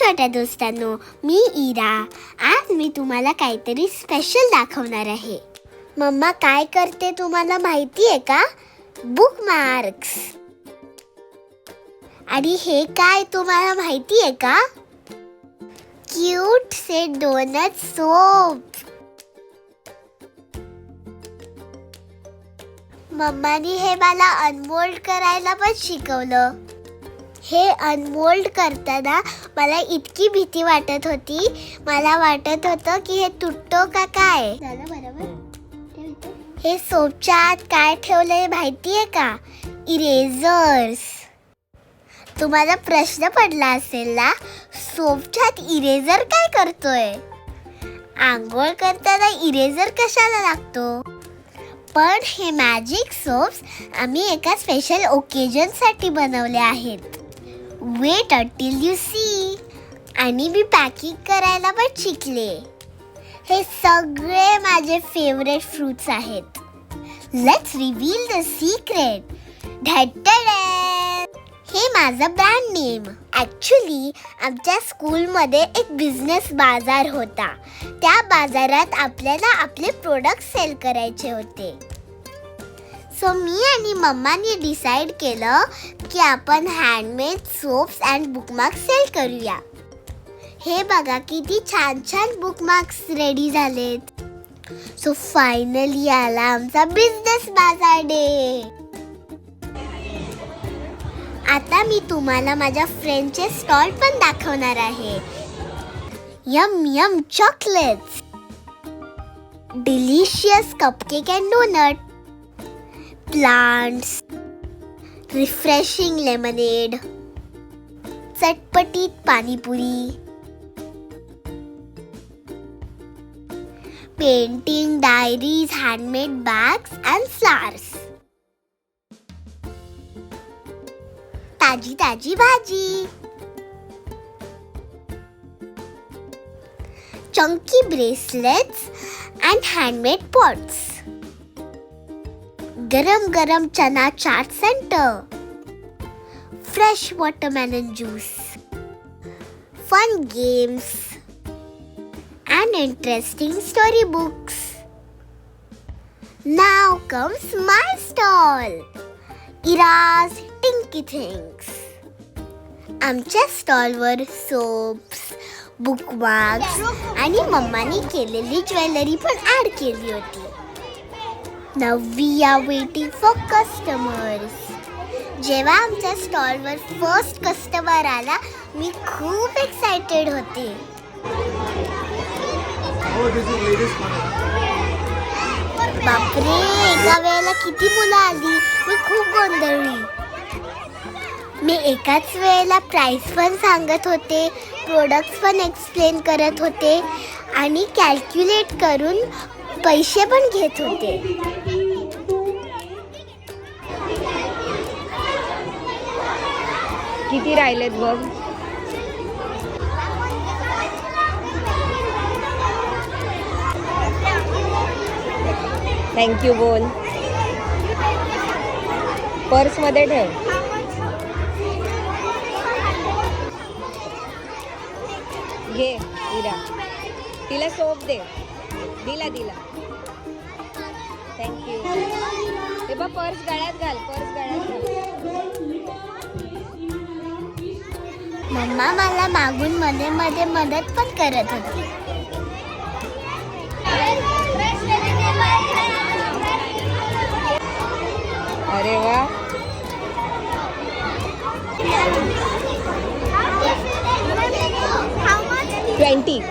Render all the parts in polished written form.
छोट्या दोस्तांनो, मी इरा. आज मी तुम्हाला काहीतरी स्पेशल दाखवणार आहे. मम्मा काय करते तुम्हाला माहिती आहे का? बुकमार्क्स. आणि हे काय तुम्हाला माहिती आहे का? क्यूट से डोनट सोप. मम्मानी हे मला अनमोल्ड करायला पण शिकवलं. हे अनमोल्ड करताना मला इतकी भीती वाटत होती. मला वाटत होतं की हे तुटतो का काय. झालं बरोबर. हे सोपच्या आत काय ठेवलंय माहितीये का? इरेझर्स. तुम्हाला प्रश्न पडला असेल ना, सोपच्या आत इरेझर काय करतोय? आंघोळ करताना इरेझर कशाला लागतो? पण हे मॅजिक सोप्स आम्ही एका स्पेशल ओकेजनसाठी बनवले आहेत. Wait until you see. आणि मी पॅकिंग करायला पण शिकले. हे सगळे माझे फेवरेट फ्रूट्स आहेत. Let's reveal the secret. हे माझं ब्रँड नेम. ॲक्च्युली आमच्या स्कूलमध्ये एक बिझनेस बाजार होता. त्या बाजारात आपल्याला आपले प्रोडक्ट सेल करायचे होते. सो मी आणि मम्मानी डिसाईड केलं की आपण handmade soaps and bookmarks sell करूया. हे बघा किती छान छान बुकमार्क्स रेडी झालेत. सो फायनली आला आमचा बिझनेस बाजार डे. आता मी तुम्हाला माझ्या फ्रेंडचे स्टॉल पण दाखवणार आहे. Yum yum chocolates, delicious cupcake and donut, plants, refreshing lemonade, चटपटीत panipuri, painting diaries, handmade bags and flowers, ताजी ताजी भाजी, chunky bracelets and handmade pots, गरम गरम chana chaat centre, fresh watermelon juice, fun games and interesting storybooks. Now comes my stall, Ira's Tinky Things. आमच्या स्टॉलवर soaps, bookmarks आणि मम्मानी केलेली jewellery पण ॲड केली होती. Now we are waiting for customers. जेव्हा आमच्या स्टॉलवर फर्स्ट कस्टमर आला, मी खूप एक्साइटेड होते. बापरे, एका वेळेला किती मुलं आली. मी खूप गोंधळली. मी एकाच वेळेला प्राइस पण सांगत होते, प्रोडक्ट्स पण एक्सप्लेन करत होते आणि कॅल्क्युलेट करून पैसे पण घेत होते. किती राहिलेत बघ. थँक्यू बोल. पर्स मध्ये ठेव. घे इरा, तिला सोप दे. दिला. थँक्यू. हे बघ, पर्स गळ्यात घाल. मम्मा मला मागून मध्ये मध्ये मदत पण करत होती. अरे वा. 20.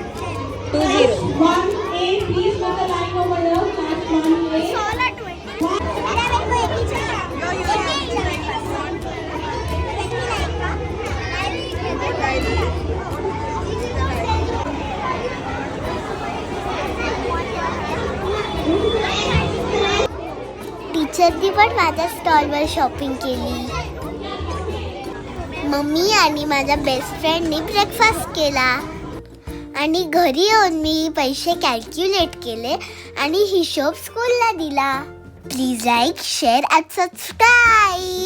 टीचरनी पण माझ्या स्टॉलवर शॉपिंग केली. मम्मी आणि माझ्या बेस्ट फ्रेंडनी ब्रेकफास्ट केला आणि घरी येऊन मी पैसे कॅल्क्युलेट केले आणि हिशोब स्कूलला दिला. Please like, share and subscribe.